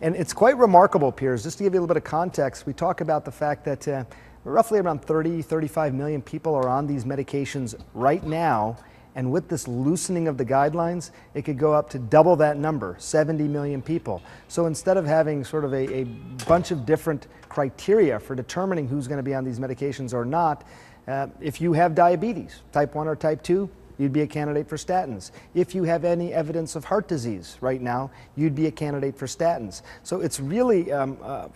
And it's quite remarkable, Piers, just to give you a little bit of context. We talk about the fact that roughly around 35 million people are on these medications right now. And with this loosening of the guidelines, it could go up to double that number, 70 million people. So instead of having sort of a bunch of different criteria for determining who's going to be on these medications or not, if you have diabetes, type 1 or type 2, you'd be a candidate for statins. If you have any evidence of heart disease right now, you'd be a candidate for statins. So it's really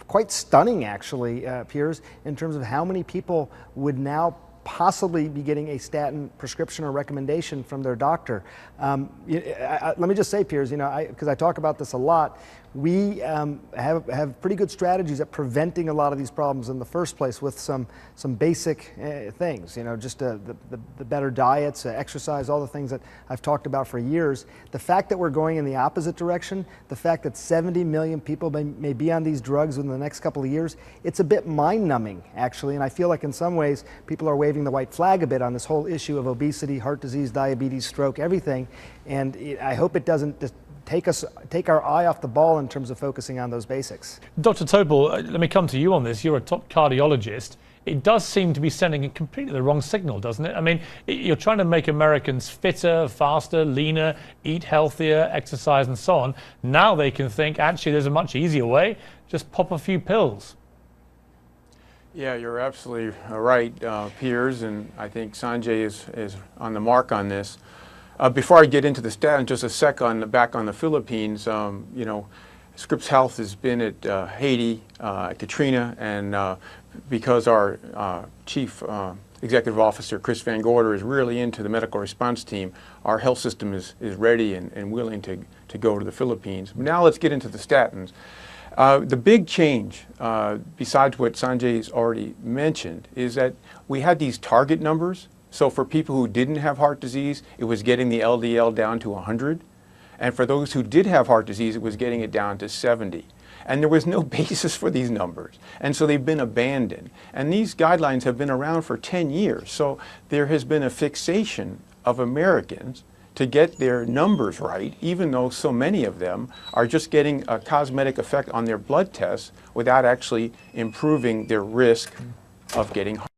quite stunning, actually, Piers, in terms of how many people would now possibly be getting a statin prescription or recommendation from their doctor. Let me just say, Piers, because I talk about this a lot, we have pretty good strategies at preventing a lot of these problems in the first place with some basic things, just the better diets, exercise, all the things that I've talked about for years. The fact that we're going in the opposite direction, the fact that 70 million people may be on these drugs within the next couple of years, it's a bit mind-numbing, actually, and I feel like in some ways people are waving the white flag a bit on this whole issue of obesity, heart disease, diabetes, stroke, everything, and I hope it doesn't just take our eye off the ball in terms of focusing on those basics. Dr. Topol, let me come to you on this. You're a top cardiologist. It does seem to be sending completely the wrong signal, doesn't it? I mean, you're trying to make Americans fitter, faster, leaner, eat healthier, exercise and so on. Now they can think, actually, there's a much easier way. Just pop a few pills. Yeah, you're absolutely right, Piers, and I think Sanjay is on the mark on this. Before I get into the stat, just a sec back on the Philippines, Scripps Health has been at Haiti, Katrina, and because our chief executive officer, Chris Van Gorder, is really into the medical response team, our health system is ready and willing to go to the Philippines. Now let's get into the statins. The big change, besides what Sanjay's already mentioned, is that we had these target numbers. So for people who didn't have heart disease, it was getting the LDL down to 100. And for those who did have heart disease, it was getting it down to 70. And there was no basis for these numbers. And so they've been abandoned. And these guidelines have been around for 10 years. So there has been a fixation of Americans to get their numbers right, even though so many of them are just getting a cosmetic effect on their blood tests without actually improving their risk of getting heart disease.